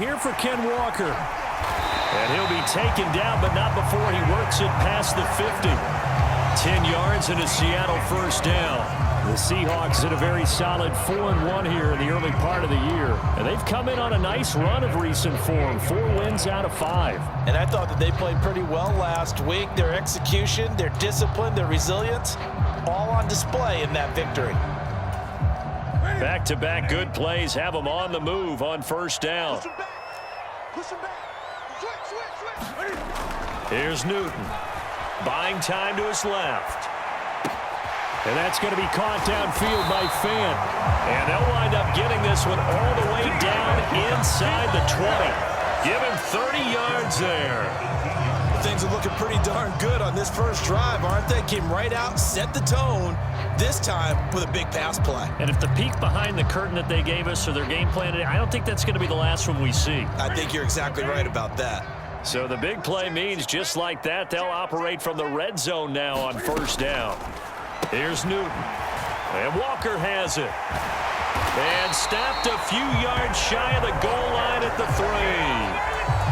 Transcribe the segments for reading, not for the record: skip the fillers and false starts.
here for Ken Walker. And he'll be taken down, but not before he works it past the 50. 10 yards and a Seattle first down. The Seahawks in a very solid 4-1 here in the early part of the year. And they've come in on a nice run of recent form. 4 wins out of 5. And I thought that they played pretty well last week. Their execution, their discipline, their resilience, all on display in that victory. Back-to-back good plays have them on the move on first down. Here's Newton. Buying time to his left. And that's going to be caught downfield by Fant. And they'll wind up getting this one all the way down inside the 20. Give him 30 yards there. Things are looking pretty darn good on this first drive, aren't they? Came right out, set the tone, this time with a big pass play. And if the peek behind the curtain that they gave us or their game plan, I don't think that's going to be the last one we see. I think you're exactly right about that. So the big play means just like that, they'll operate from the red zone now on first down. Here's Newton. And Walker has it. And stopped a few yards shy of the goal line at the 3.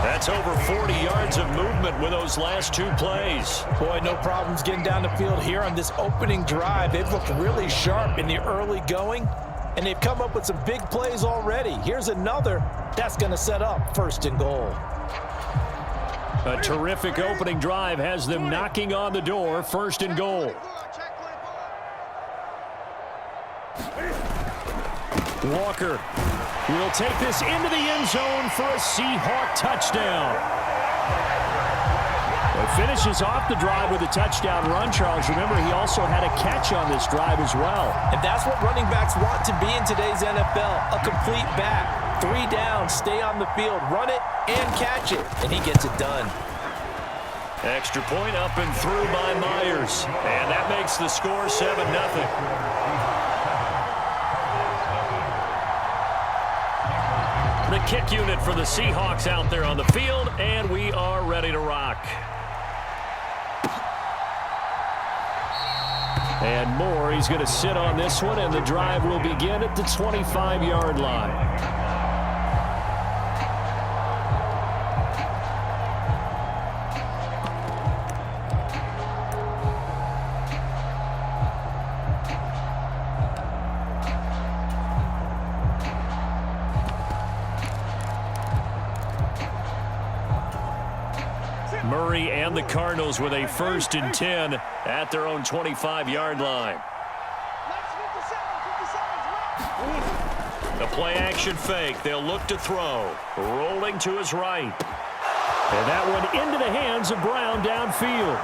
That's over 40 yards of movement with those last 2 plays. Boy, no problems getting down the field here on this opening drive. They've looked really sharp in the early going, and they've come up with some big plays already. Here's another that's going to set up first and goal. A terrific opening drive has them knocking on the door, first and goal. Walker will take this into the end zone for a Seahawk touchdown. It finishes off the drive with a touchdown run, Charles. Remember, he also had a catch on this drive as well. And that's what running backs want to be in today's NFL, a complete back. 3 down, stay on the field, run it, and catch it. And he gets it done. Extra point up and through by Myers. And that makes the score 7-0. The kick unit for the Seahawks out there on the field, and we are ready to rock. And Moore, he's going to sit on this one, and the drive will begin at the 25-yard line. Murray and the Cardinals with a 1st and 10 at their own 25-yard line. The play-action fake. They'll look to throw. Rolling to his right. And that one into the hands of Brown downfield.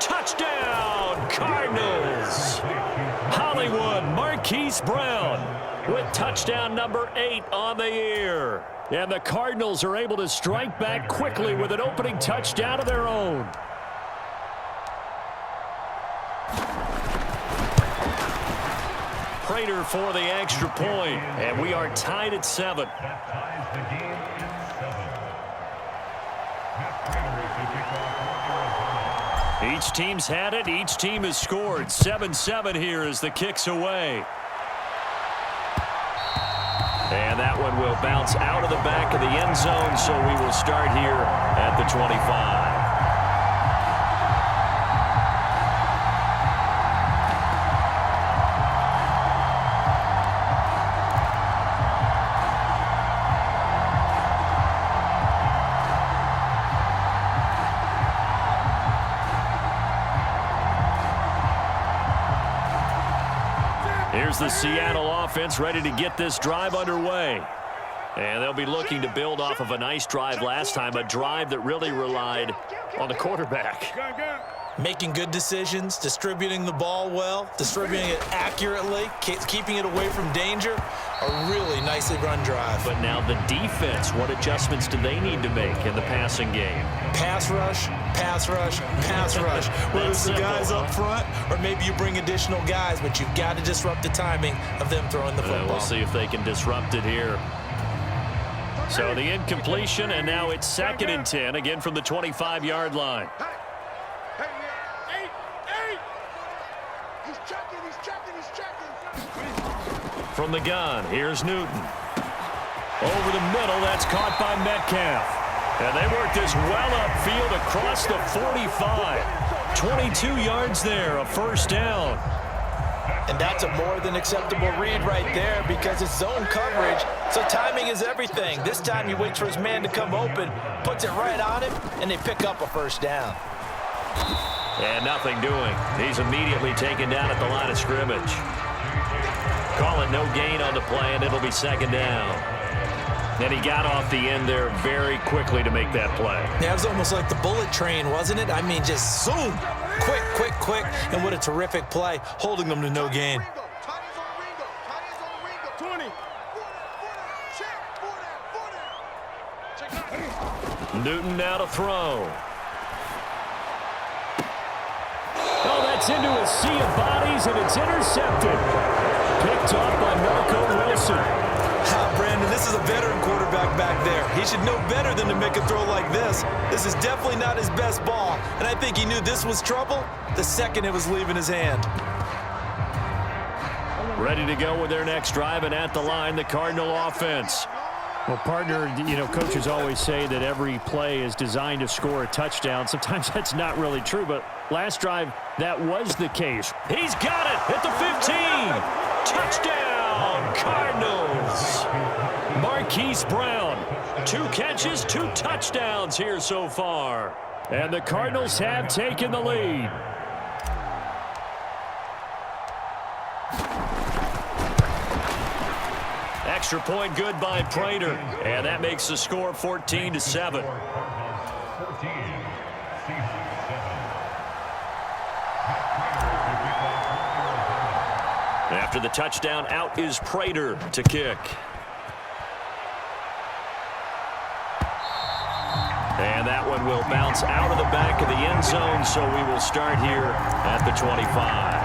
Touchdown, Cardinals! Hollywood Marquise Brown with touchdown number 8 on the year. And the Cardinals are able to strike back quickly with an opening touchdown of their own. Prater for the extra point, and we are tied at 7. Each team's had it. Each team has scored. 7-7 here as the kick's away. And that one will bounce out of the back of the end zone, so we will start here at the 25. Here's the Seattle offense ready to get this drive underway. And they'll be looking to build off of a nice drive last time, a drive that really relied on the quarterback. Making good decisions, distributing the ball well, distributing it accurately, keeping it away from danger. A really nicely run drive. But now the defense, what adjustments do they need to make in the passing game? Pass rush, pass rush, pass rush. Whether it's the guys up front or maybe you bring additional guys, but you've got to disrupt the timing of them throwing the football. We'll see if they can disrupt it here. So the incompletion, and now it's 2nd and 10, again from the 25-yard line. From the gun, here's Newton. Over the middle, that's caught by Metcalf. And they work this well upfield across the 45. 22 yards there, a first down. And that's a more than acceptable read right there because it's zone coverage, so timing is everything. This time he waits for his man to come open, puts it right on him, and they pick up a first down. And nothing doing. He's immediately taken down at the line of scrimmage. Call it no gain on the play, and it'll be second down. And he got off the end there very quickly to make that play. Yeah, it was almost like the bullet train, wasn't it? I mean, just zoom. Quick, quick, quick. And what a terrific play, holding them to no gain. 20. Newton now to throw. Oh, that's into a sea of bodies, and it's intercepted. Picked off by Marco Wilson. Brandon, this is a veteran quarterback back there. He should know better than to make a throw like this. This is definitely not his best ball, and I think he knew this was trouble the second it was leaving his hand. Ready to go with their next drive, and at the line, the Cardinal offense. Well, partner, coaches always say that every play is designed to score a touchdown. Sometimes that's not really true, but last drive, that was the case. He's got it at the 15. Touchdown, Cardinals. Marquise Brown, 2 catches, 2 touchdowns here so far. And the Cardinals have taken the lead. Extra point good by Prater, and that makes the score 14-7. After the touchdown, out is Prater to kick. And that one will bounce out of the back of the end zone, so we will start here at the 25.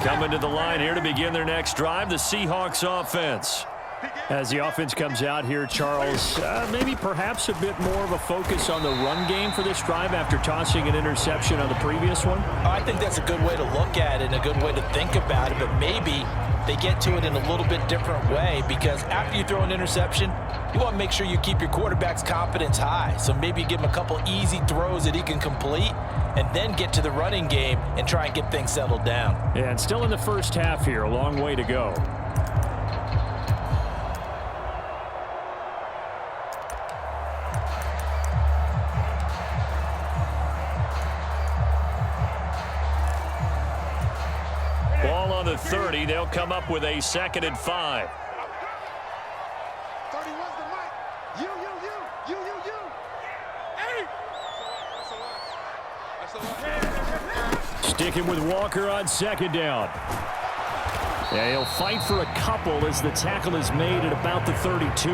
Coming to the line here to begin their next drive, the Seahawks offense. As the offense comes out here, Charles, maybe perhaps a bit more of a focus on the run game for this drive after tossing an interception on the previous one? I think that's a good way to look at it and a good way to think about it, but maybe they get to it in a little bit different way because after you throw an interception, you want to make sure you keep your quarterback's confidence high. So maybe give him a couple easy throws that he can complete and then get to the running game and try and get things settled down. Yeah, and still in the first half here, a long way to go. Ball on the 30. They'll come up with a 2nd and 5. 31's the mic. You. Hey! That's a lot. Sticking with Walker on 2nd down. Yeah, he'll fight for a couple as the tackle is made at about the 32.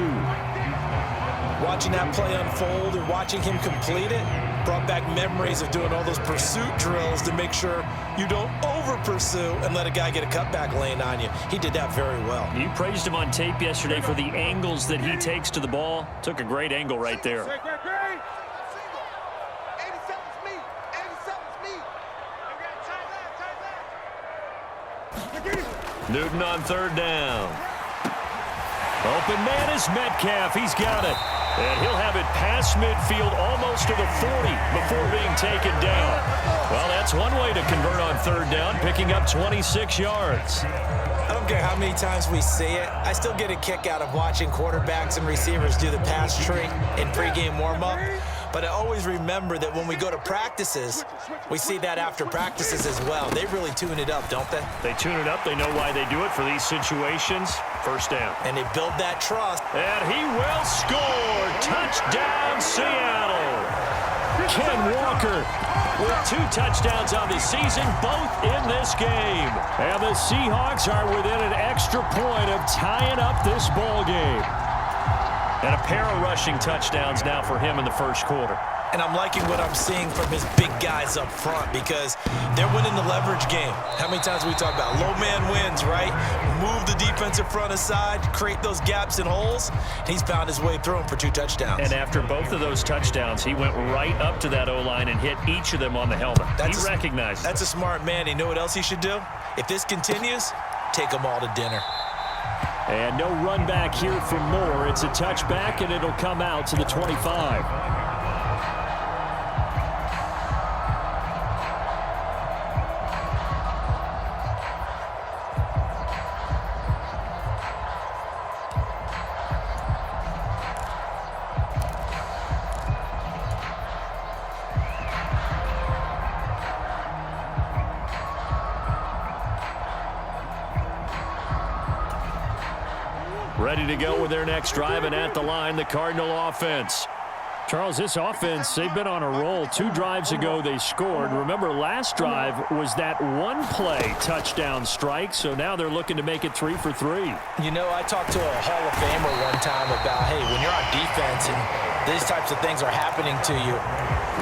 Watching that play unfold and watching him complete it brought back memories of doing all those pursuit drills to make sure you don't over-pursue and let a guy get a cutback lane on you. He did that very well. You praised him on tape yesterday for the angles that he takes to the ball. Took a great angle right there. Great. 87's me. 87's me. Newton on 3rd down. Open man is Metcalf. He's got it. And he'll have it past midfield almost to the 40 before being taken down. Well, that's one way to convert on 3rd down, picking up 26 yards. I don't care how many times we see it. I still get a kick out of watching quarterbacks and receivers do the pass tree in pregame warm-up. But I always remember that when we go to practices, we see that after practices as well. They really tune it up, don't they? They tune it up. They know why they do it for these situations. First down. And they build that trust. And he will score. Touchdown, Seattle. Ken Walker with 2 touchdowns on the season, both in this game. And the Seahawks are within an extra point of tying up this ball game. And a pair of rushing touchdowns now for him in the first quarter. And I'm liking what I'm seeing from his big guys up front because they're winning the leverage game. How many times have we talked about low man wins, right? Move the defensive front aside, create those gaps and holes. He's found his way through them for 2 touchdowns. And after both of those touchdowns, he went right up to that O-line and hit each of them on the helmet. He recognized. That's a smart man. You know what else he should do? If this continues, take them all to dinner. And no run back here for Moore. It's a touchback, and it'll come out to the 25. Ready to go with their next drive, and at the line, the Cardinal offense. Charles, this offense, they've been on a roll. 2 drives ago, they scored. Remember, last drive was that one-play touchdown strike, so now they're looking to make it 3 for 3. You know, I talked to a Hall of Famer one time about, hey, when you're on defense and these types of things are happening to you,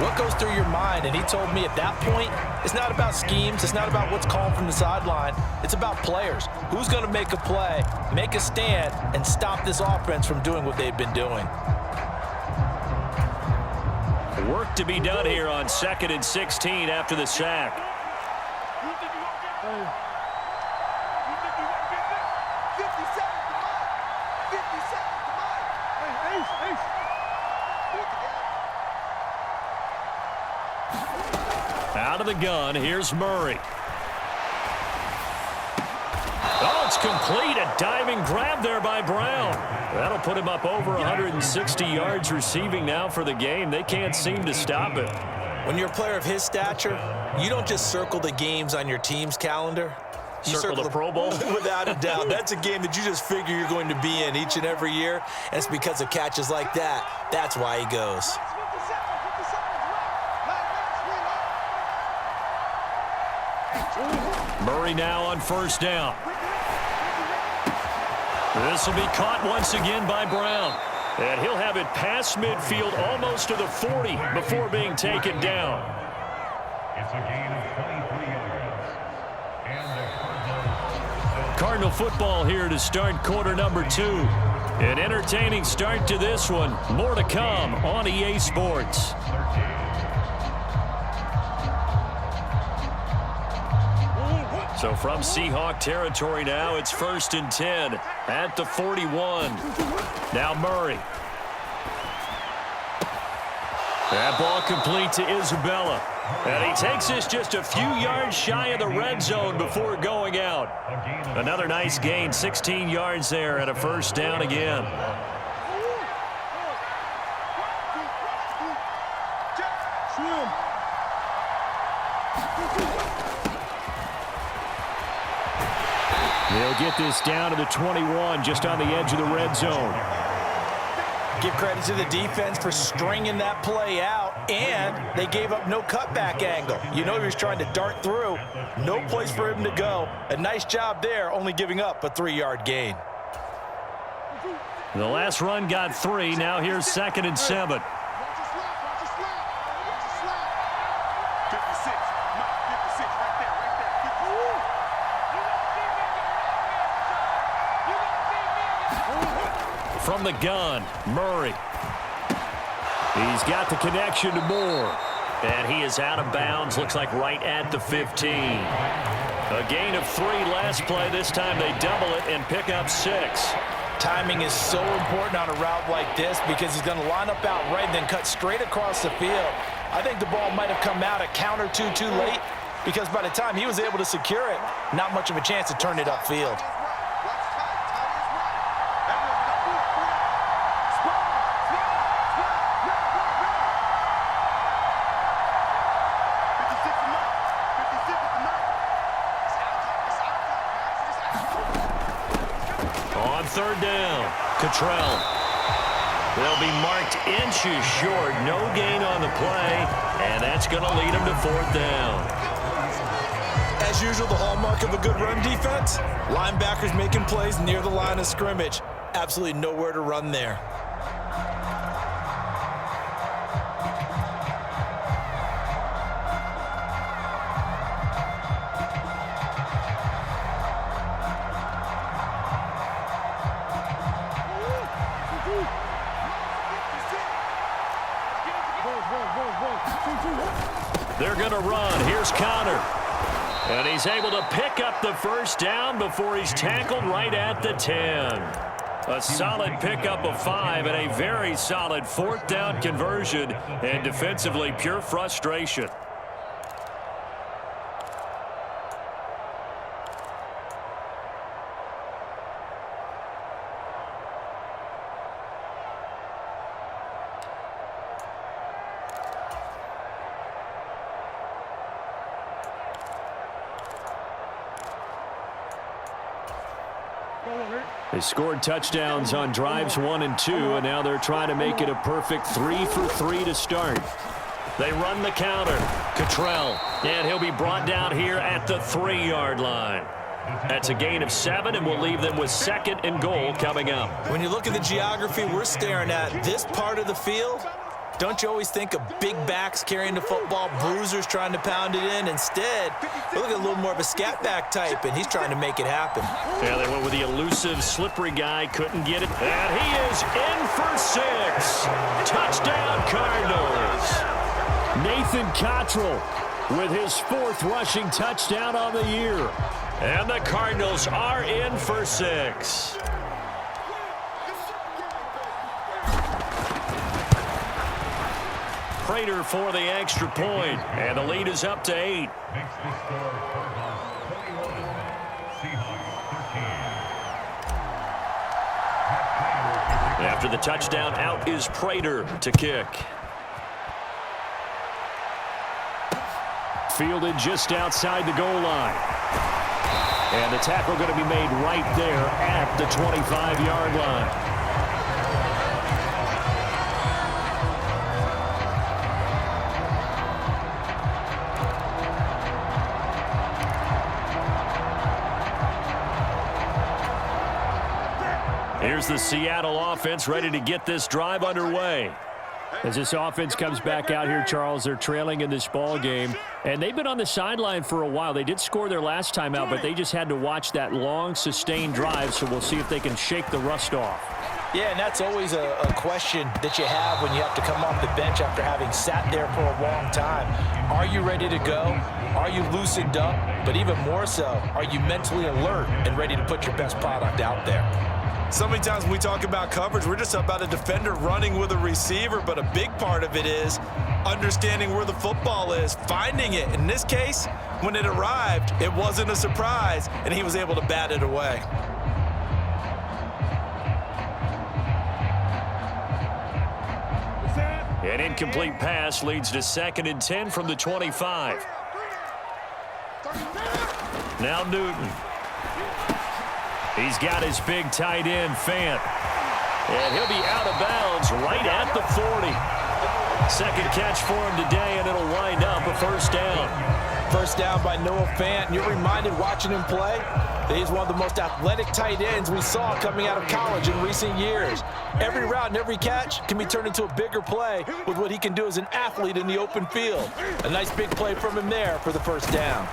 what goes through your mind? And he told me at that point, it's not about schemes. It's not about what's called from the sideline. It's about players. Who's going to make a play, make a stand, and stop this offense from doing what they've been doing? Work to be done here on 2nd and 16 after the sack. Out of the gun, here's Murray. Oh, it's complete. A diving grab there by Brown. That'll put him up over 160 yards receiving now for the game. They can't seem to stop it. When you're a player of his stature, you don't just circle the games on your team's calendar. You circle the Pro Bowl? Without a doubt. That's a game that you just figure you're going to be in each and every year, and it's because of catches like that. That's why he goes. Murray now on 1st down. This will be caught once again by Brown. And he'll have it past midfield almost to the 40 before being taken down. It's a gain of 23 yards. And Cardinal football here to start quarter number 2. An entertaining start to this one. More to come on EA Sports. So from Seahawk territory now, it's 1st and 10 at the 41. Now Murray. That ball complete to Isabella. And he takes this just a few yards shy of the red zone before going out. Another nice gain, 16 yards there and a 1st down again. They'll get this down to the 21, just on the edge of the red zone. Give credit to the defense for stringing that play out, and they gave up no cutback angle. You know he was trying to dart through. No place for him to go. A nice job there, only giving up a 3-yard gain. The last run got 3. Now here's 2nd and 7. From the gun, Murray. He's got the connection to Moore. And he is out of bounds, looks like right at the 15. A gain of 3 last play. This time they double it and pick up 6. Timing is so important on a route like this because he's going to line up out right and then cut straight across the field. I think the ball might have come out a count or two too late because by the time he was able to secure it, not much of a chance to turn it upfield. On 3rd down, Cottrell. They'll be marked inches short. No gain on the play, and that's going to lead them to 4th down. As usual, the hallmark of a good run defense, linebackers making plays near the line of scrimmage. Absolutely nowhere to run there. They're going to run. Here's Connor. And he's able to pick up the first down before he's tackled right at the 10. A solid pickup of 5 and a very solid fourth down conversion, and defensively pure frustration. They scored touchdowns on drives 1 and 2, and now they're trying to make it a perfect 3 for 3 to start. They run the counter. Cottrell, and he'll be brought down here at the 3-yard line. That's a gain of 7, and we'll leave them with 2nd and goal coming up. When you look at the geography we're staring at, this part of the field, don't you always think of big backs carrying the football, bruisers trying to pound it in? Instead, we look at a little more of a scat back type, and he's trying to make it happen. Yeah, they went with the elusive, slippery guy, couldn't get it. And he is in for 6. Touchdown, Cardinals. Nathan Cottrell with his 4th rushing touchdown on the year. And the Cardinals are in for 6. Prater for the extra point, and the lead is up to 8. Makes the score Cardinals 21, Seahawks 13. After the touchdown, out is Prater to kick. Fielded just outside the goal line. And the tackle going to be made right there at the 25-yard line. Here's the Seattle offense ready to get this drive underway. As this offense comes back out here, Charles, they're trailing in this ball game, and they've been on the sideline for a while. They did score their last time out, but they just had to watch that long, sustained drive, so we'll see if they can shake the rust off. Yeah, and that's always a question that you have when you have to come off the bench after having sat there for a long time. Are you ready to go? Are you loosened up? But even more so, are you mentally alert and ready to put your best product out there? So many times when we talk about coverage, we're just about a defender running with a receiver, but a big part of it is understanding where the football is, finding it. In this case, when it arrived, it wasn't a surprise, and he was able to bat it away. An incomplete pass leads to 2nd and 10 from the 25. Now Newton. He's got his big tight end, Fant. And he'll be out of bounds right at the 40. Second catch for him today, and it'll wind up a first down. First down by Noah Fant. And you're reminded watching him play that he's one of the most athletic tight ends we saw coming out of college in recent years. Every route and every catch can be turned into a bigger play with what he can do as an athlete in the open field. A nice big play from him there for the first down.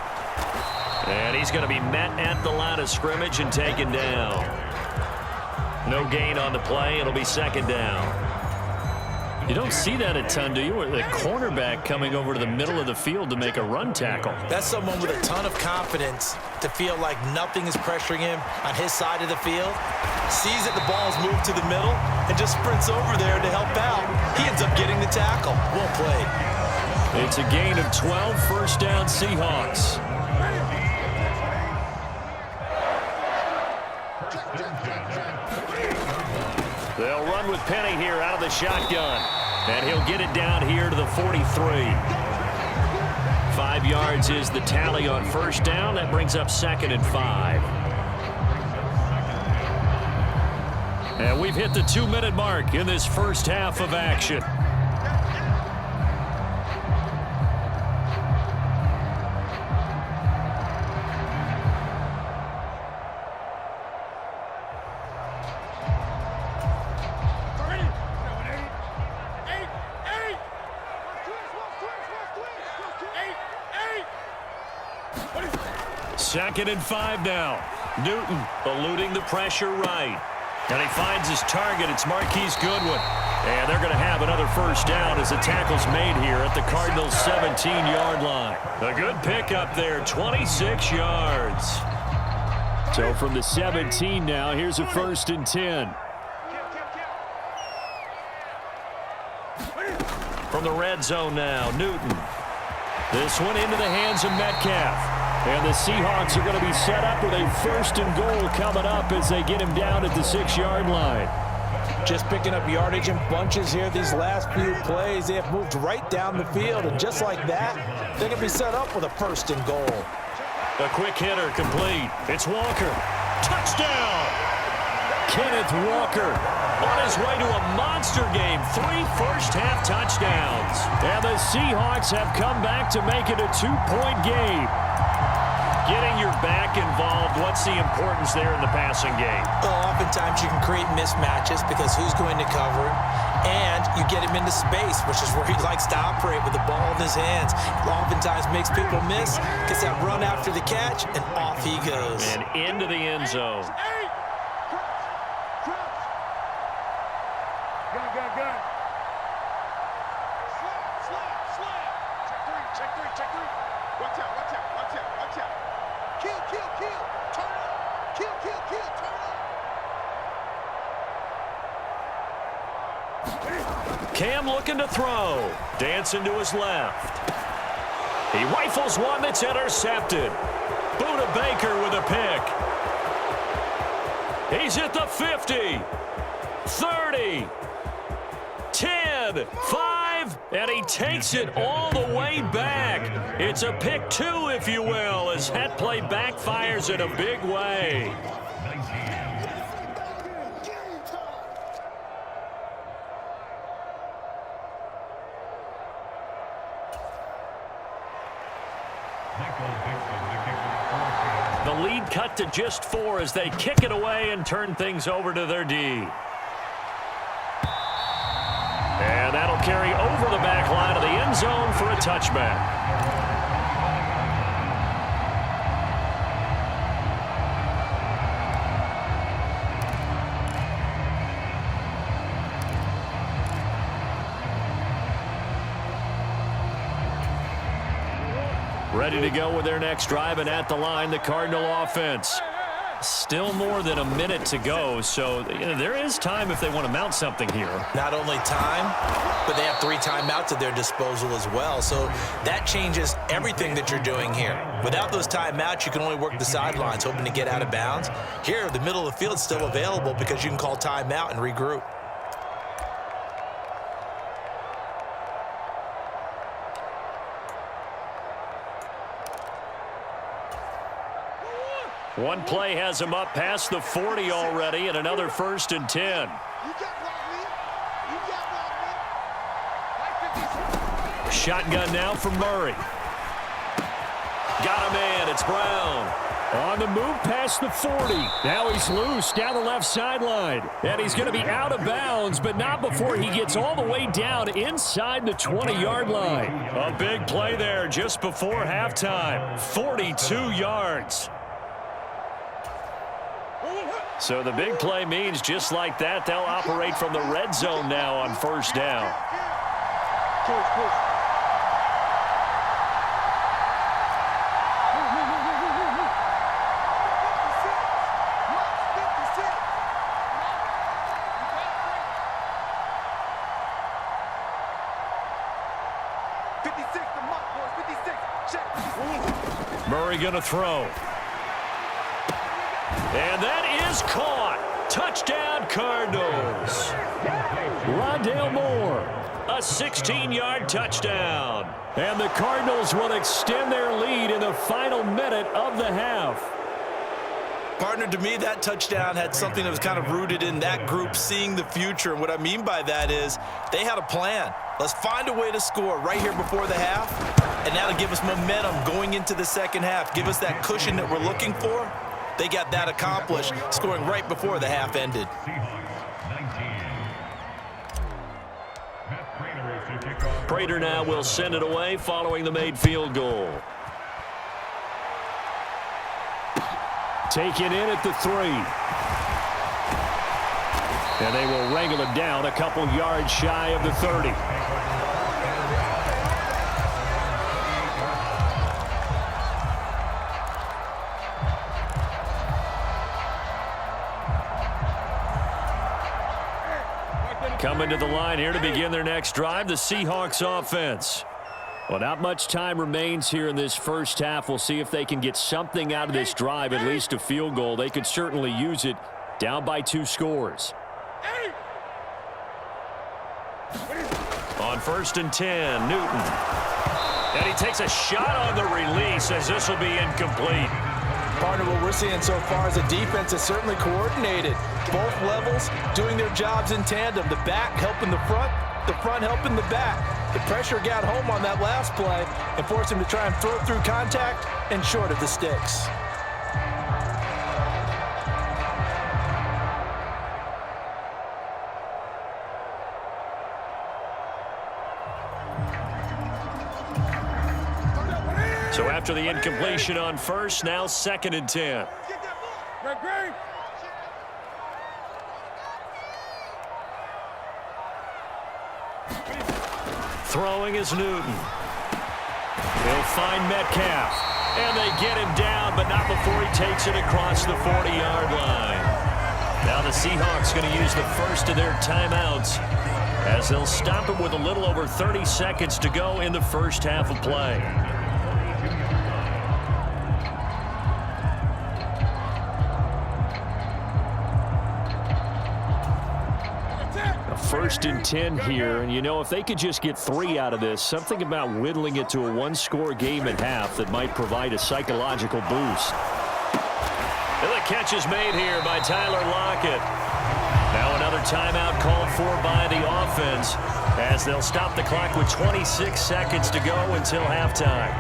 And he's going to be met at the line of scrimmage and taken down. No gain on the play. It'll be 2nd down. You don't see that a ton, do you? The cornerback coming over to the middle of the field to make a run tackle. That's someone with a ton of confidence to feel like nothing is pressuring him on his side of the field. Sees that the ball's moved to the middle and just sprints over there to help out. He ends up getting the tackle. Well played. It's a gain of 12, first down Seahawks. They'll run with Penny here out of the shotgun. And he'll get it down here to the 43. 5 yards is the tally on first down. That brings up 2nd and 5. And we've hit the 2-minute mark in this first half of action. Second and 5 now. Newton eluding the pressure right. And he finds his target. It's Marquise Goodwin. And they're going to have another first down as the tackle's made here at the Cardinals' 17-yard line. A good pickup there, 26 yards. So from the 17 now, here's a 1st and 10. From the red zone now, Newton. This one into the hands of Metcalf. And the Seahawks are going to be set up with a 1st and goal coming up as they get him down at the 6-yard line. Just picking up yardage in bunches here these last few plays. They have moved right down the field, and just like that, they're going to be set up with a 1st and goal. A quick hitter complete. It's Walker. Touchdown! Kenneth Walker on his way to a monster game. 3 first-half touchdowns. And the Seahawks have come back to make it a 2-point game. Getting your back involved, what's the importance there in the passing game? Well, oftentimes you can create mismatches because who's going to cover it, and you get him into space, which is where he likes to operate with the ball in his hands. Oftentimes makes people miss, gets that run after the catch, and off he goes. And into the end zone. Gun. Check three. Watch out. Kill. Turn up. Kill. Turn up. Cam looking to throw. Dancing to his left. He rifles one that's intercepted. Buda Baker with a pick. He's at the 50. 30. 10. 5. And he takes it all the way back. It's a pick 2, if you will, as that play backfires in a big way. The lead cut to just 4 as they kick it away and turn things over to their D. And that'll carry over the back line of the end zone for a touchback. Ready to go with their next drive, and at the line, the Cardinal offense. Still more than a minute to go, so there is time if they want to mount something here. Not only time, but they have 3 timeouts at their disposal as well. So that changes everything that you're doing here. Without those timeouts, you can only work the sidelines, hoping to get out of bounds. Here, the middle of the field is still available because you can call timeout and regroup. One play has him up past the 40 already, and another 1st and 10. You can't block me. Shotgun now from Murray. Got a man. It's Brown. On the move past the 40. Now he's loose down the left sideline. And he's going to be out of bounds, but not before he gets all the way down inside the 20-yard line. A big play there just before halftime. 42 yards. So the big play means just like that, they'll operate from the red zone now on 1st down. Push. 56, the mark, boys. 56. Check. Murray going to throw. And that is caught. Touchdown, Cardinals. Rondale Moore. A 16-yard touchdown. And the Cardinals will extend their lead in the final minute of the half. Partner, to me, that touchdown had something that was kind of rooted in that group seeing the future. And what I mean by that is they had a plan. Let's find a way to score right here before the half. And that'll give us momentum going into the second half. Give us that cushion that we're looking for. They got that accomplished, scoring right before the half ended. Prater now will send it away following the made field goal. Taken in at the 3. And they will wrangle him down a couple yards shy of the 30. Coming to the line here to begin their next drive, the Seahawks offense. Well, not much time remains here in this first half. We'll see if they can get something out of this drive, at least a field goal. They could certainly use it, down by 2 scores. On 1st and 10, Newton. And he takes a shot on the release as this will be incomplete. Partner, what we're seeing so far is a defense that's certainly coordinated. Both levels doing their jobs in tandem. The back helping the front helping the back. The pressure got home on that last play and forced him to try and throw through contact and short of the sticks. So after the incompletion on 1st, now 2nd and 10. Throwing is Newton. He'll find Metcalf. And they get him down, but not before he takes it across the 40-yard line. Now the Seahawks going to use the first of their timeouts as they'll stop it with a little over 30 seconds to go in the first half of play. First and 10 here, and you know, if they could just get 3 out of this, something about whittling it to a 1-score game at half that might provide a psychological boost. And the catch is made here by Tyler Lockett. Now another timeout called for by the offense as they'll stop the clock with 26 seconds to go until halftime.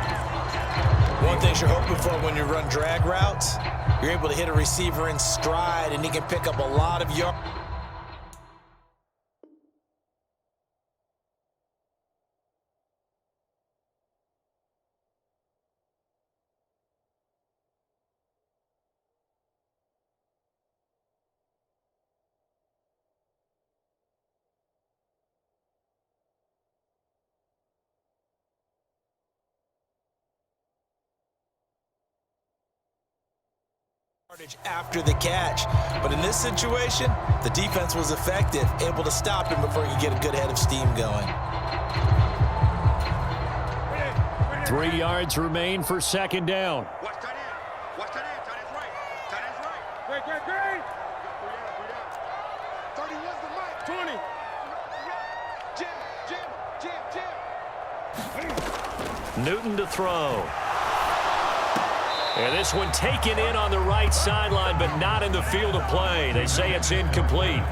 One thing you're hoping for when you run drag routes, you're able to hit a receiver in stride, and he can pick up a lot of yards. After the catch. But in this situation, the defense was effective, able to stop him before he could get a good head of steam going. 3 yards remain for 2nd down. Watch tight end. Watch tight end. Tight end's right. Tight end's right. Great. 31's the mic. 20. Jim. Newton to throw. And this one taken in on the right sideline, but not in the field of play. They say it's incomplete.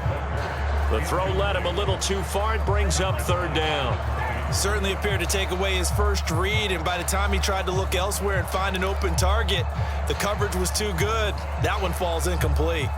The throw led him a little too far. It brings up 3rd down. Certainly appeared to take away his first read, and by the time he tried to look elsewhere and find an open target, the coverage was too good. That one falls incomplete.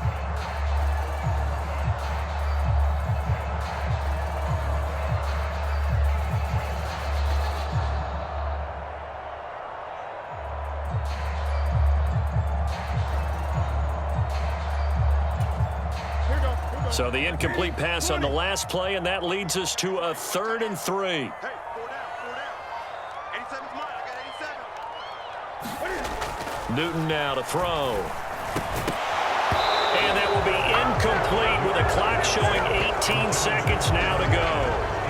So the incomplete pass on the last play, and that leads us to a 3rd and 3. Hey, 4 down. 87's mine. I got 87. Newton now to throw. And that will be incomplete with a clock showing 18 seconds now to go.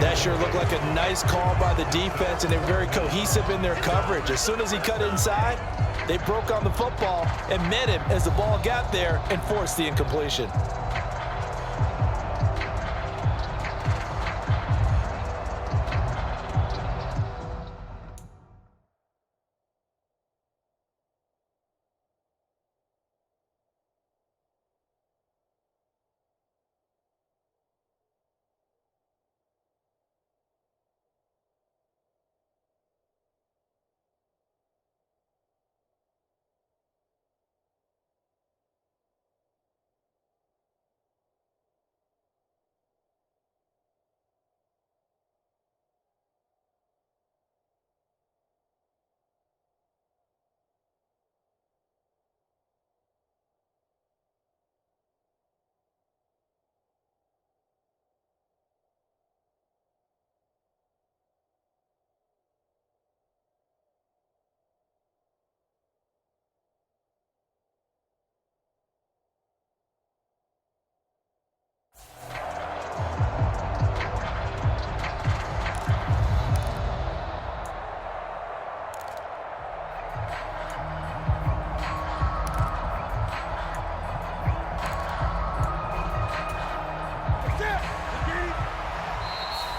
That sure looked like a nice call by the defense, and they're very cohesive in their coverage. As soon as he cut inside, they broke on the football and met him as the ball got there and forced the incompletion.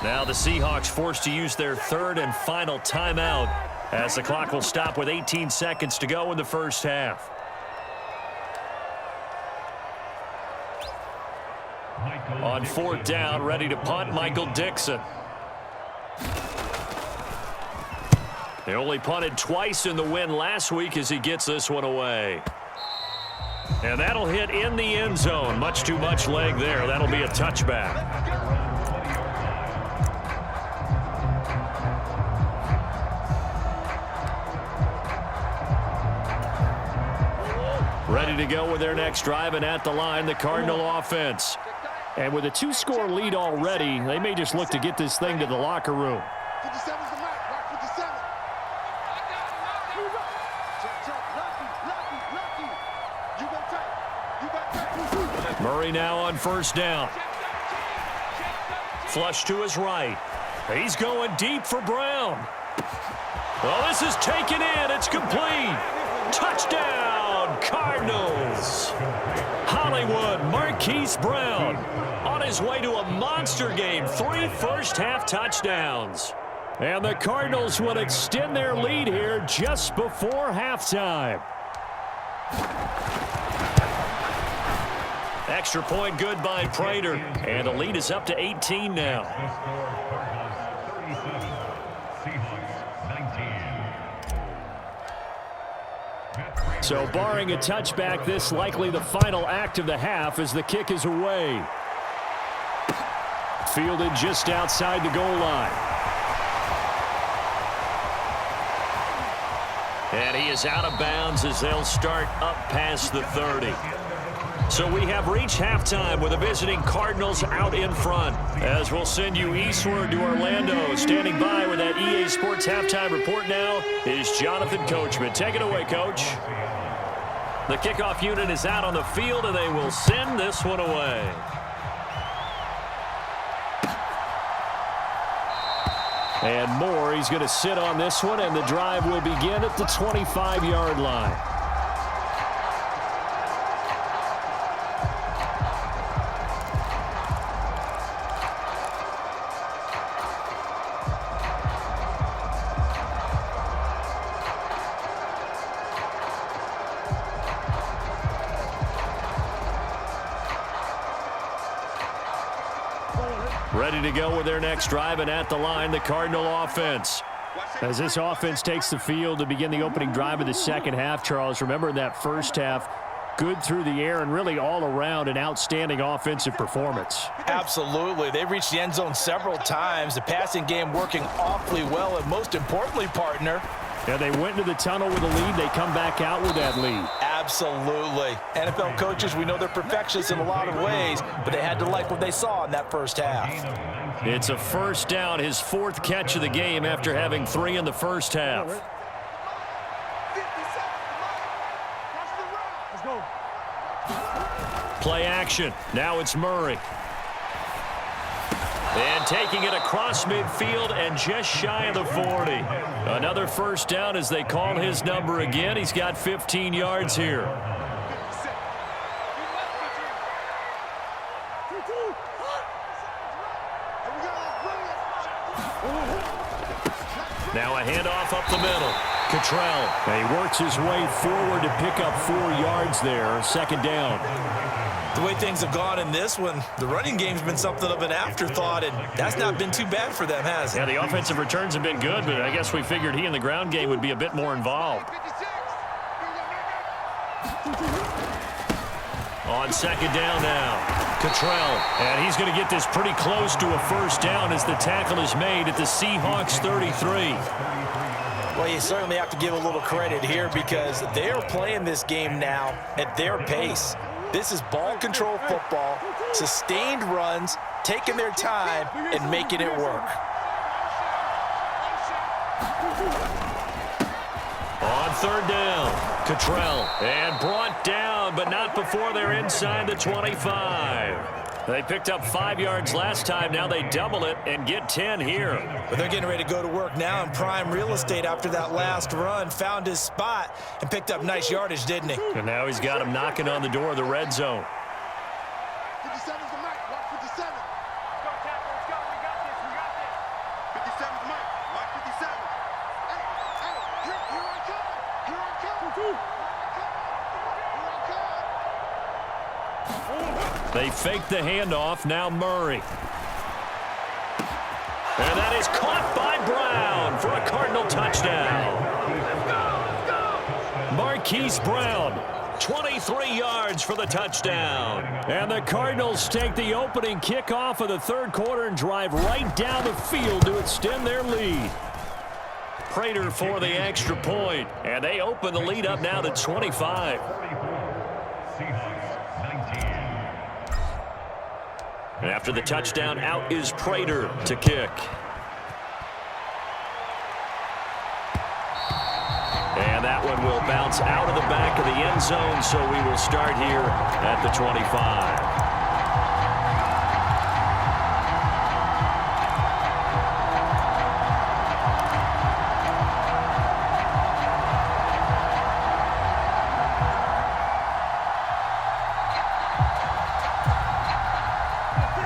Now the Seahawks forced to use their third and final timeout as the clock will stop with 18 seconds to go in the first half. On fourth down, ready to punt, Michael Dixon. They only punted twice in the win last week as he gets this one away. And that'll hit in the end zone. Much too much leg there. That'll be a touchback. Ready to go with their next drive, and at the line, the Cardinal offense. And with a 2-score lead already, they may just look to get this thing to the locker room. Murray now on first down. Flush to his right. He's going deep for Brown. Well, this is taken in. It's complete. Touchdown, Cardinals. Hollywood Marquise Brown on his way to a monster game. 3 first-half touchdowns. And the Cardinals will extend their lead here just before halftime. Extra point good by Prater. And the lead is up to 18 now. So barring a touchback, this likely the final act of the half as the kick is away. Fielded just outside the goal line. And he is out of bounds as they'll start up past the 30. So we have reached halftime with the visiting Cardinals out in front. As we'll send you eastward to Orlando. Standing by with that EA Sports halftime report now is Jonathan Coachman. Take it away, Coach. The kickoff unit is out on the field, and they will send this one away. And Moore, he's going to sit on this one, and the drive will begin at the 25-yard line. Ready to go with their next drive, and at the line, the Cardinal offense. As this offense takes the field to begin the opening drive of the second half, Charles, remember in that first half, good through the air and really all around an outstanding offensive performance. Absolutely. They reached the end zone several times. The passing game working awfully well, and most importantly, partner, yeah, they went into the tunnel with a lead. They come back out with that lead. Absolutely. NFL coaches, we know they're perfectionists in a lot of ways, but they had to like what they saw in that first half. It's a first down, his 4th catch of the game after having 3 in the first half. Play action. Now it's Murray. And taking it across midfield and just shy of the 40. Another first down as they call his number again. He's got 15 yards here. Now a handoff up the middle. Cottrell. And he works his way forward to pick up 4 yards there. Second down. The way things have gone in this one, the running game's been something of an afterthought, and that's not been too bad for them, has it? Yeah, the offensive returns have been good, but I guess we figured he in the ground game would be a bit more involved. On second down now, Cottrell. And he's going to get this pretty close to a first down as the tackle is made at the Seahawks 33. Well, you certainly have to give a little credit here because they're playing this game now at their pace. This is ball control football, sustained runs, taking their time, and making it work. On third down, Cottrell. And brought down, but not before they're inside the 25. They picked up 5 yards last time. Now they double it and get 10 here. But they're getting ready to go to work now in prime real estate after that last run. Found his spot and picked up nice yardage, didn't he? And now he's got him knocking on the door of the red zone. 57's the mic. Watch 57. They fake the handoff. Now Murray. And that is caught by Brown for a Cardinal touchdown. Marquise Brown, 23 yards for the touchdown. And the Cardinals take the opening kickoff of the third quarter and drive right down the field to extend their lead. Prater for the extra point, and they open the lead up now to 25. And after the touchdown, out is Prater to kick. And that one will bounce out of the back of the end zone, so we will start here at the 25.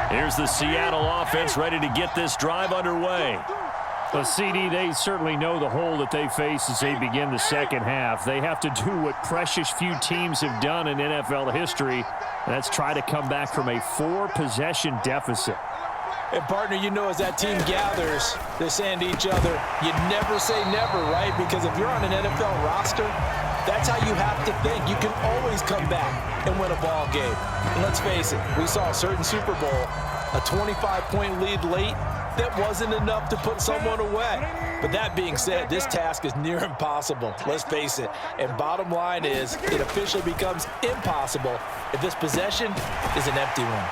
Here's the Seattle offense ready to get this drive underway. Well, CD, they certainly know the hole that they face as they begin the second half. They have to do what precious few teams have done in NFL history, and that's try to come back from a 4-possession deficit. And, partner, you know, as that team gathers, they're saying to each other, you never say never, right? Because if you're on an NFL roster, that's how you have to think. You can always come back and win a ball game. And let's face it, we saw a certain Super Bowl, a 25-point lead late. That wasn't enough to put someone away. But that being said, this task is near impossible. Let's face it. And bottom line is, it officially becomes impossible if this possession is an empty one.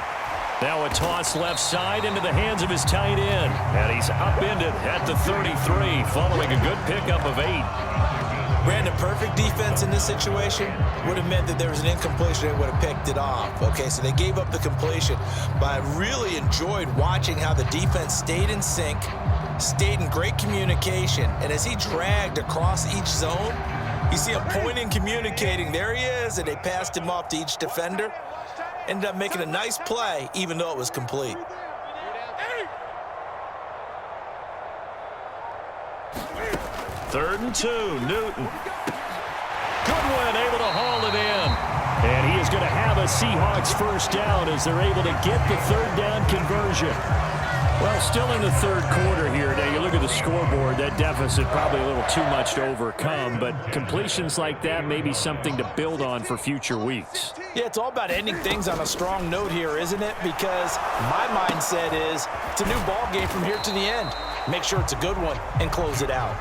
Now a toss left side into the hands of his tight end. And he's upended at the 33, following a good pickup of 8. Brandon, perfect defense in this situation would have meant that there was an incompletion and would have picked it off. Okay, so they gave up the completion. But I really enjoyed watching how the defense stayed in sync, stayed in great communication. And as he dragged across each zone, you see him pointing, communicating. There he is, and they passed him off to each defender. Ended up making a nice play, even though it was complete. Third and 2, Newton. Goodwin able to haul it in. And he is going to have a Seahawks first down as they're able to get the third down conversion. Well, still in the third quarter here. Now, you look at the scoreboard, that deficit probably a little too much to overcome, but completions like that may be something to build on for future weeks. Yeah, it's all about ending things on a strong note here, isn't it? Because my mindset is it's a new ball game from here to the end. Make sure it's a good one and close it out.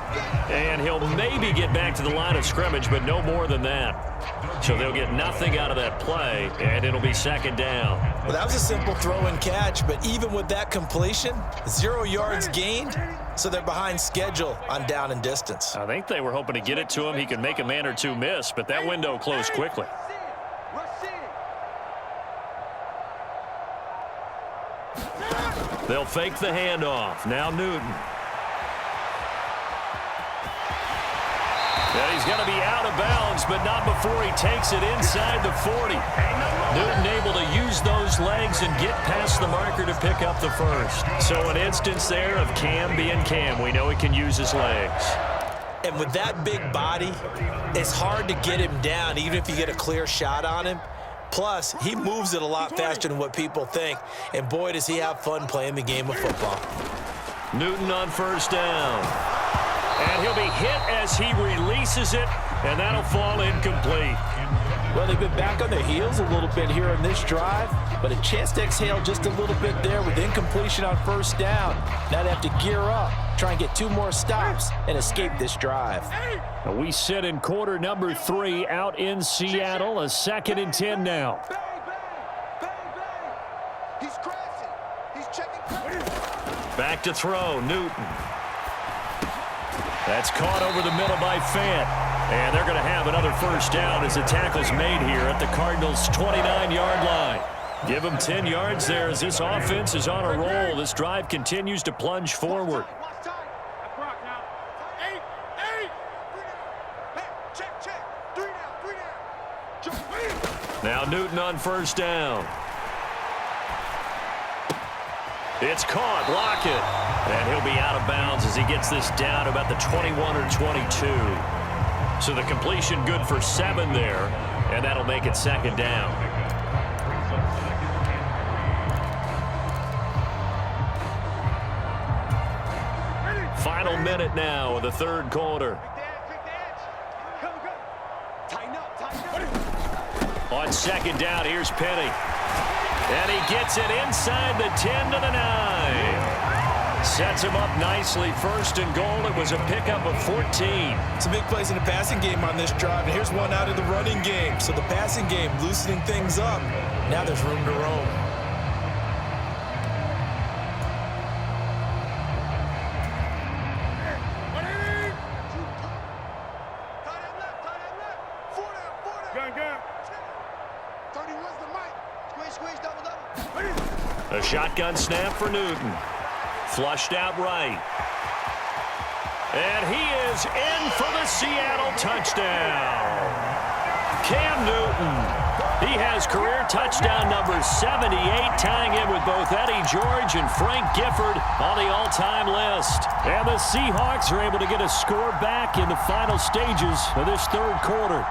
And he'll maybe get back to the line of scrimmage, but no more than that. So they'll get nothing out of that play, and it'll be second down. Well, that was a simple throw and catch, but even with that completion, 0 yards gained, so they're behind schedule on down and distance. I think they were hoping to get it to him. He could make a man or two miss, but that window closed quickly. They'll fake the handoff. Now Newton. And he's going to be out of bounds, but not before he takes it inside the 40. Newton able to use those legs and get past the marker to pick up the first. So an instance there of Cam being Cam. We know he can use his legs. And with that big body, it's hard to get him down, even if you get a clear shot on him. Plus, he moves it a lot faster than what people think. And boy, does he have fun playing the game of football. Newton on first down. And he'll be hit as he releases it, and that'll fall incomplete. Well, they've been back on their heels a little bit here on this drive, but a chance to exhale just a little bit there with incompletion on first down. Now they have to gear up, try and get 2 more stops, and escape this drive. Now we sit in quarter number 3 out in Seattle, a 2nd and 10 now. He's crashing. He's checking. Back to throw, Newton. That's caught over the middle by Fant. And they're going to have another first down as the tackle's made here at the Cardinals' 29-yard line. Give them 10 yards there as this offense is on a roll. This drive continues to plunge forward. Now Newton on first down. It's caught. Lockett. And he'll be out of bounds as he gets this down about the 21 or 22. So the completion good for 7 there, and that'll make it second down. Final minute now of the third quarter. On second down, here's Penny. And he gets it inside the 10 to the 9. Sets him up nicely. First and goal. It was a pickup of 14. Some big plays in the passing game on this drive, and here's one out of the running game. So the passing game loosening things up. Now there's room to roam. A shotgun snap for Newton. Flushed out right. And he is in for the Seattle touchdown. Cam Newton. He has career touchdown number 78, tying him with both Eddie George and Frank Gifford on the all-time list. And the Seahawks are able to get a score back in the final stages of this third quarter.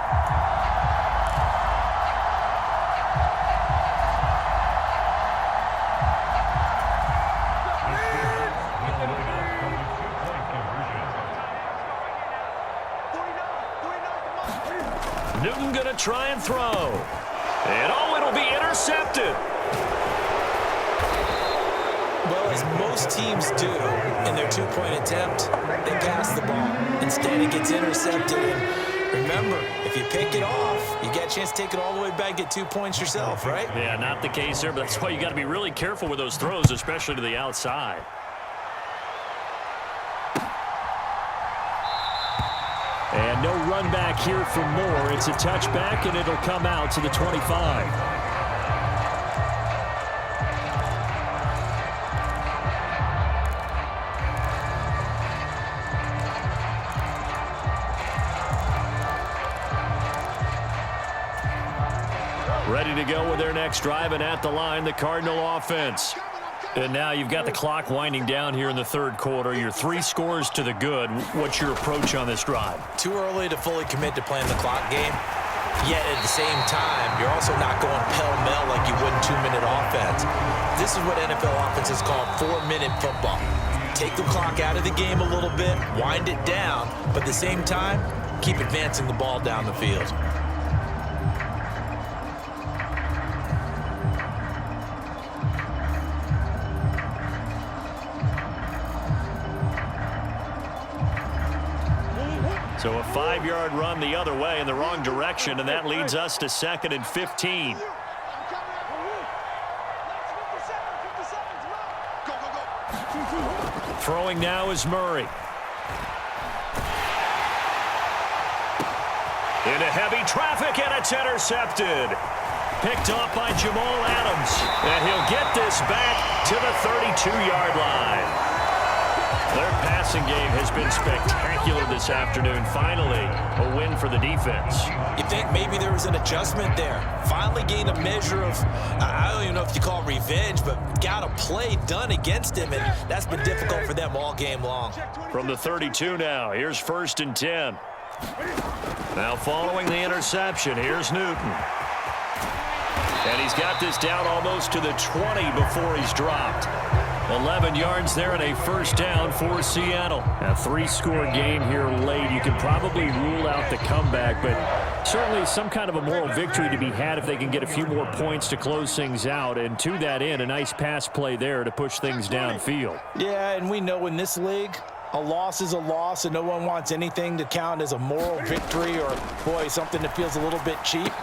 Newton going to try and throw. And oh, it'll be intercepted. Well, as most teams do in their two-point attempt, they pass the ball. Instead, it gets intercepted. And remember, if you pick it off, you get a chance to take it all the way back, get 2 points yourself, right? Yeah, not the case there, but that's why you got to be really careful with those throws, especially to the outside. And no run back here for Moore. It's a touchback, and it'll come out to the 25. Ready to go with their next drive, and at the line, the Cardinal offense. And now you've got the clock winding down here in the third quarter. You're 3 scores to the good. What's your approach on this drive? Too early to fully commit to playing the clock game. Yet at the same time, you're also not going pell-mell like you would in 2-minute offense. This is what NFL offenses call 4-minute football. Take the clock out of the game a little bit, wind it down, but at the same time, keep advancing the ball down the field. So a 5-yard run the other way in the wrong direction, and that leads us to 2nd and 15. Throwing now is Murray. Into heavy traffic, and it's intercepted. Picked off by Jamal Adams, and he'll get this back to the 32-yard line. Their passing game has been spectacular this afternoon. Finally, a win for the defense. You think maybe there was an adjustment there. Finally gained a measure of, I don't even know if you call it revenge, but got a play done against him, and that's been difficult for them all game long. From the 32 now, here's 1st and 10. Now following the interception, here's Newton. And he's got this down almost to the 20 before he's dropped. 11 yards there and a first down for Seattle. A 3-score game here late. You can probably rule out the comeback, but certainly some kind of a moral victory to be had if they can get a few more points to close things out. And to that end, a nice pass play there to push things downfield. Yeah, and we know in this league, a loss is a loss, and no one wants anything to count as a moral victory or, boy, something that feels a little bit cheap.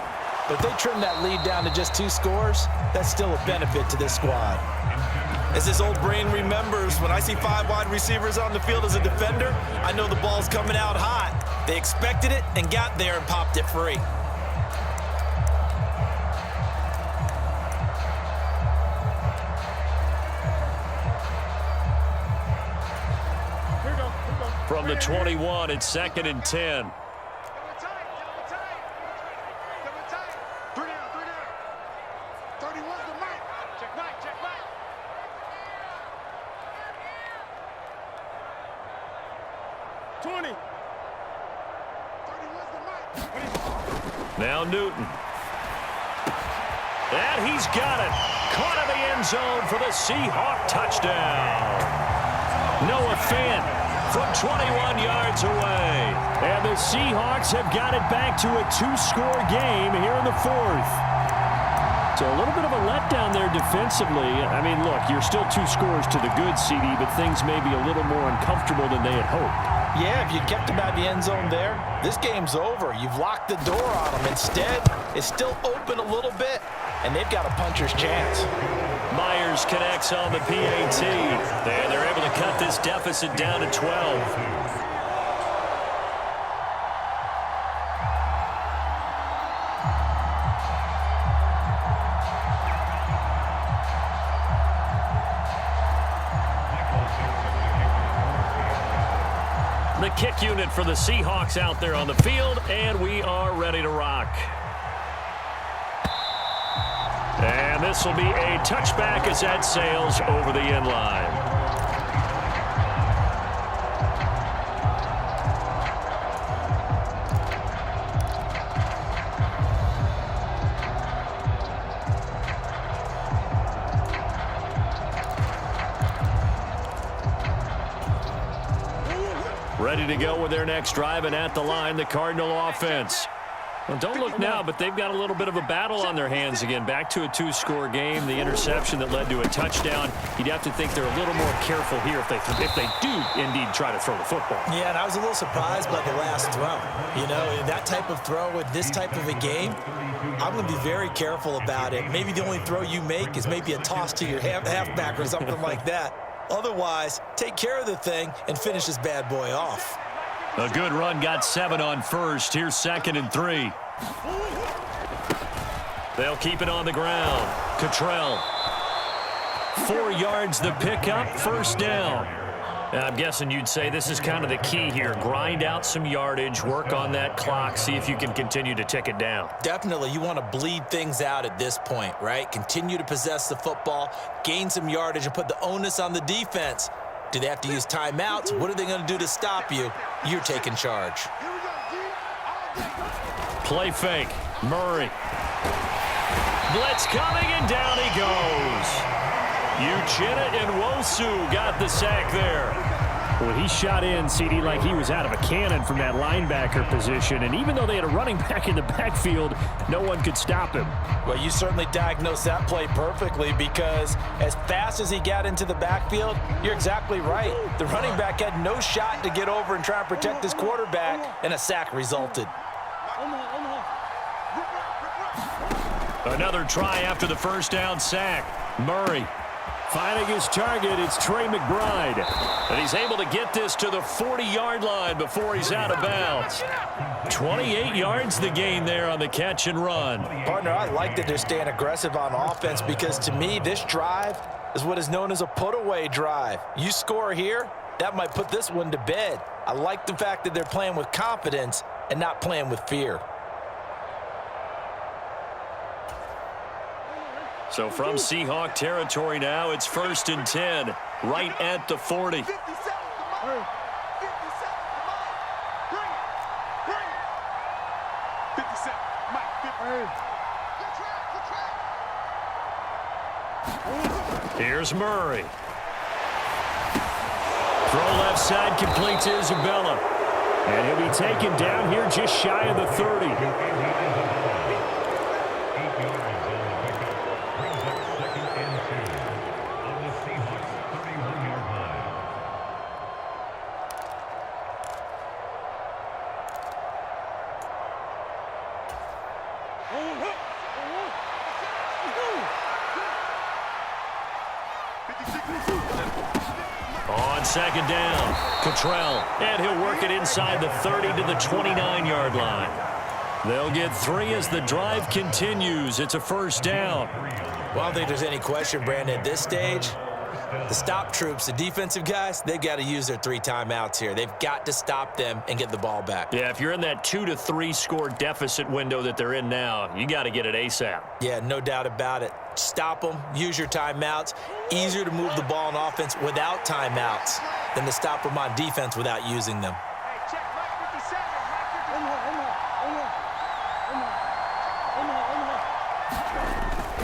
But if they trim that lead down to just 2 scores, that's still a benefit to this squad. As this old brain remembers, when I see 5 wide receivers on the field as a defender, I know the ball's coming out hot. They expected it and got there and popped it free. From the 21, it's 2nd and 10. Now Newton. And he's got it. Caught in the end zone for the Seahawk touchdown. Noah Fant from 21 yards away. And the Seahawks have got it back to a 2-score game here in the fourth. So a little bit of a letdown there defensively. I mean, look, you're still 2 scores to the good, CD, but things may be a little more uncomfortable than they had hoped. Yeah, if you kept them out of the end zone there, this game's over. You've locked the door on them. Instead, it's still open a little bit, and they've got a puncher's chance. Myers connects on the PAT. And they're able to cut this deficit down to 12. The kick unit for the Seahawks out there on the field, and we are ready to rock. And this will be a touchback as that sails over the end line. Ready to go with their next drive, and at the line, the Cardinal offense. Well, don't look now, but they've got a little bit of a battle on their hands again. Back to a 2-score game. The interception that led to a touchdown. You'd have to think they're a little more careful here if they do indeed try to throw the football. Yeah, and I was a little surprised by the last throw. You know, that type of throw with this type of a game, I'm going to be very careful about it. Maybe the only throw you make is maybe a toss to your halfback or something like that. Otherwise, take care of the thing and finish this bad boy off. A good run got 7 on first. Here's 2nd and 3. They'll keep it on the ground. Cottrell. 4 yards the pickup, first down. I'm guessing you'd say this is kind of the key here. Grind out some yardage, work on that clock, see if you can continue to tick it down. Definitely, you want to bleed things out at this point, right? Continue to possess the football, gain some yardage, and put the onus on the defense. Do they have to use timeouts? What are they going to do to stop you? You're taking charge. Play fake. Murray. Blitz coming, and down he goes. Uchenna Nwosu got the sack there. Well, he shot in, CD, like he was out of a cannon from that linebacker position. And even though they had a running back in the backfield, no one could stop him. Well, you certainly diagnosed that play perfectly, because as fast as he got into the backfield, you're exactly right. The running back had no shot to get over and try and protect his quarterback, and a sack resulted. Another try after the first down sack. Murray. Finding his target, it's Trey McBride. And he's able to get this to the 40-yard line before he's out of bounds. 28 yards the gain there on the catch and run. Partner, I like that they're staying aggressive on offense, because to me, this drive is what is known as a put-away drive. You score here, that might put this one to bed. I like the fact that they're playing with confidence and not playing with fear. So from Seahawk territory now, it's 1st and 10, right at the 40. Here's Murray. Throw left side, complete to Isabella. And he'll be taken down here just shy of the 30. On 2nd down, Cottrell, and he'll work it inside the 30 to the 29-yard line. They'll get 3 as the drive continues. It's a first down. Well, I don't think there's any question, Brandon, at this stage. The stop troops, the defensive guys, they've got to use their 3 timeouts here. They've got to stop them and get the ball back. Yeah, if you're in that 2 to 3 score deficit window that they're in now, you got to get it ASAP. Yeah, no doubt about it. Stop them, use your timeouts. Easier to move the ball on offense without timeouts than to stop them on defense without using them.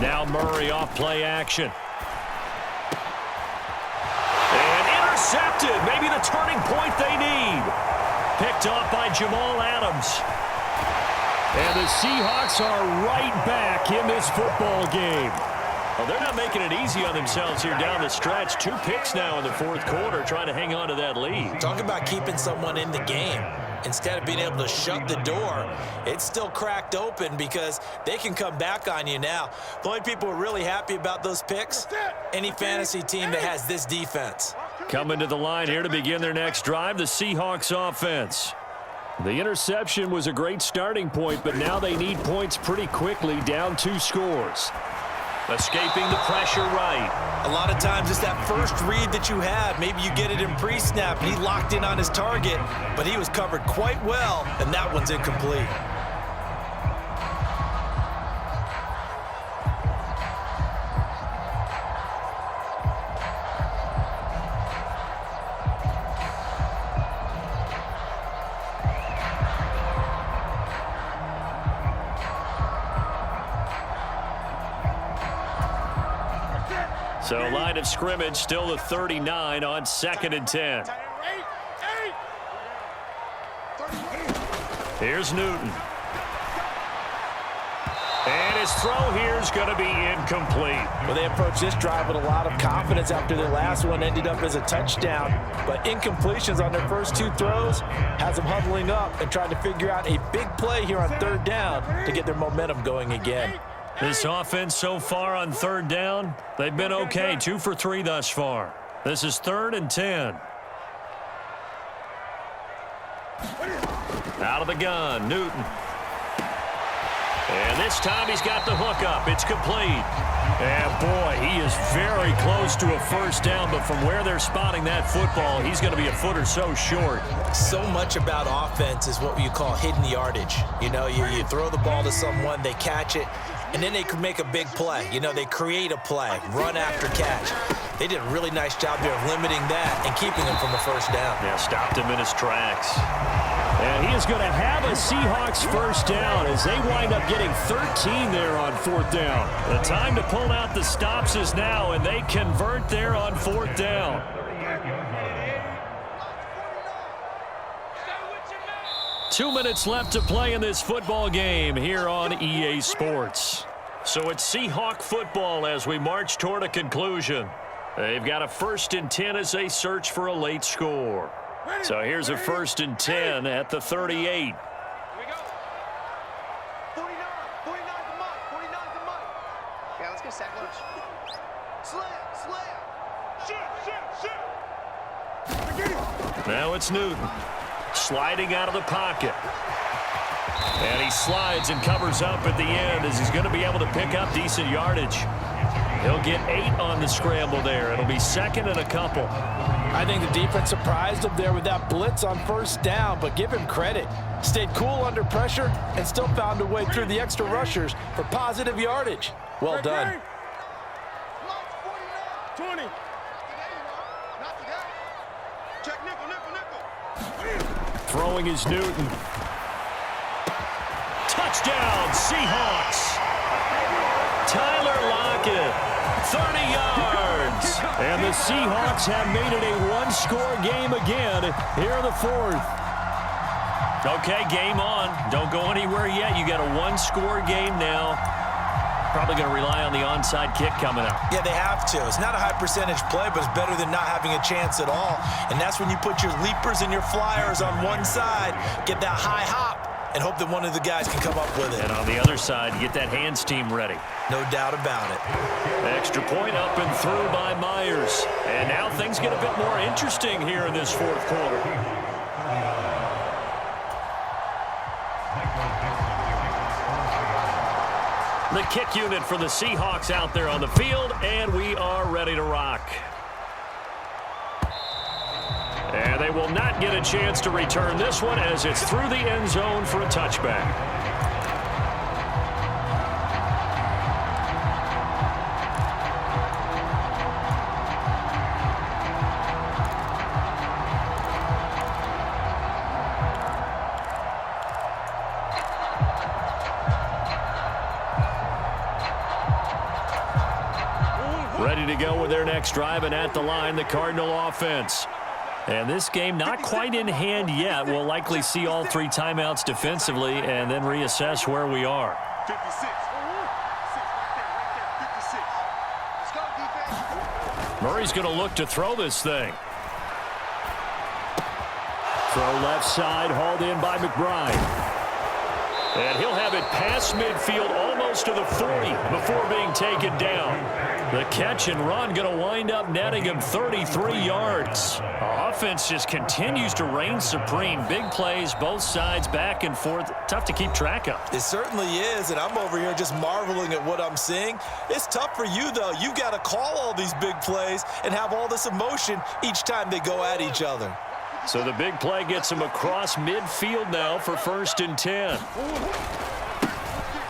Now Murray off play action. And intercepted intercepted. Maybe the turning point they need. Picked off by Jamal Adams. And the Seahawks are right back in this football game. Well, they're not making it easy on themselves here down the stretch. 2 picks now in the fourth quarter, trying to hang on to that lead. Talk about keeping someone in the game. Instead of being able to shut the door, it's still cracked open because they can come back on you now. The only people who are really happy about those picks, any fantasy team that has this defense. Coming to the line here to begin their next drive, the Seahawks offense. The interception was a great starting point, but now they need points pretty quickly, down 2 scores. Escaping the pressure right. A lot of times it's that first read that you have. Maybe you get it in pre-snap, and he locked in on his target, but he was covered quite well, and that one's incomplete. So line of scrimmage still the 39 on 2nd and 10. Here's Newton. And his throw here is going to be incomplete. Well, they approached this drive with a lot of confidence after their last one ended up as a touchdown. But incompletions on their first 2 throws has them huddling up and trying to figure out a big play here on 3rd down to get their momentum going again. This offense so far on 3rd down, they've been okay. 2 for 3 thus far. This is 3rd and 10. Out of the gun, Newton. And this time he's got the hook up. It's complete. And boy, he is very close to a first down, but from where they're spotting that football, he's going to be a foot or so short. So much about offense is what you call hidden yardage. You know, you throw the ball to someone, they catch it, and then they can make a big play. You know, they create a play, run after catch. They did a really nice job there of limiting that and keeping him from a first down. Yeah, stopped him in his tracks. And he is going to have a Seahawks first down as they wind up getting 13 there on 4th down. The time to pull out the stops is now, and they convert there on 4th down. Two minutes left to play in this football game here on EA Sports. So it's Seahawk football as we march toward a conclusion. They've got a 1st and 10 as they search for a late score. So here's a 1st and 10 at the 38. Here we go. 49 the month. 49 the month. Yeah, let's get sack lunch. Slam. Shoot. Now it's Newton. Sliding out of the pocket. And he slides and covers up at the end as he's going to be able to pick up decent yardage. He'll get 8 on the scramble there. It'll be 2nd and a couple. I think the defense surprised him there with that blitz on first down, but give him credit. Stayed cool under pressure and still found a way through the extra rushers for positive yardage. Well done. 20. Check nickel. Throwing is Newton. Touchdown, Seahawks. Tyler Lockett, 30 yards. And the Seahawks have made it a 1-score game again here in the 4th. Okay, game on. Don't go anywhere yet. You got a 1-score game now. Probably going to rely on the onside kick coming up. Yeah, they have to. It's not a high percentage play, but it's better than not having a chance at all. And that's when you put your leapers and your flyers on one side, get that high hop, and hope that one of the guys can come up with it. And on the other side, get that hands team ready. No doubt about it. Extra point up and through by Myers. And now things get a bit more interesting here in this 4th quarter. The kick unit for the Seahawks out there on the field, and we are ready to rock. And they will not get a chance to return this one as it's through the end zone for a touchback. Ready to go with their next drive, and at the line, the Cardinal offense. And this game not quite in hand yet. We'll likely see all 3 timeouts defensively and then reassess where we are. 56. Let's go, defense. Murray's going to look to throw this thing. Throw left side, hauled in by McBride. And he'll have it past midfield almost to the 40 before being taken down. The catch and run going to wind up netting him 33 yards. Offense just continues to reign supreme. Big plays, both sides, back and forth. Tough to keep track of. It certainly is, and I'm over here just marveling at what I'm seeing. It's tough for you, though. You got to call all these big plays and have all this emotion each time they go at each other. So the big play gets him across midfield now for 1st and 10.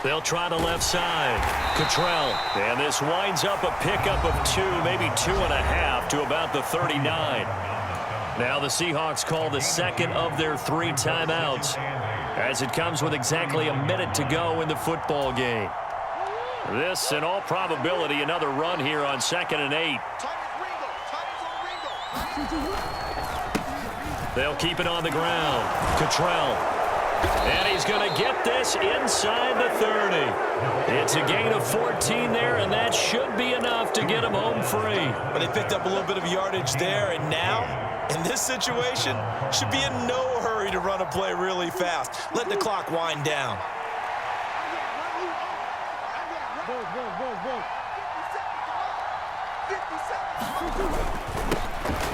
They'll try the left side. Cottrell. And this winds up a pickup of 2, maybe 2.5 to about the 39. Now the Seahawks call the second of their 3 timeouts as it comes with exactly a minute to go in the football game. This, in all probability, another run here on 2nd and 8. They'll keep it on the ground. Cottrell. And he's going to get this inside the 30. It's a gain of 14 there, and that should be enough to get him home free. But they picked up a little bit of yardage there, and now, in this situation, should be in no hurry to run a play really fast. Let the clock wind down.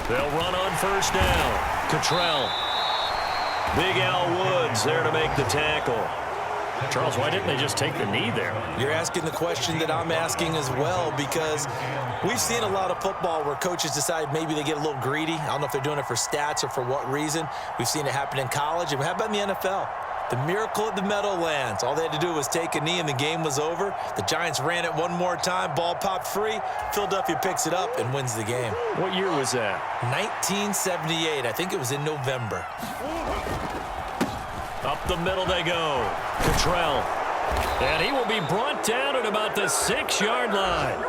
They'll run on 1st down. Cottrell. Big Al Woods there to make the tackle. Charles, why didn't they just take the knee there? You're asking the question that I'm asking as well, because we've seen a lot of football where coaches decide maybe they get a little greedy. I don't know if they're doing it for stats or for what reason. We've seen it happen in college, and how about in the NFL? The miracle at the Meadowlands. All they had to do was take a knee and the game was over. The Giants ran it one more time. Ball popped free. Philadelphia picks it up and wins the game. What year was that? 1978. I think it was in November. Up the middle they go. Cottrell. And he will be brought down at about the 6-yard line.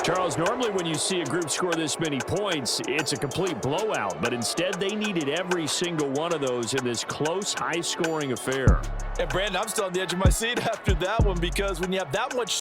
Charles, normally when you see a group score this many points, it's a complete blowout. But instead, they needed every single one of those in this close, high-scoring affair. And, Brandon, I'm still on the edge of my seat after that one, because when you have that much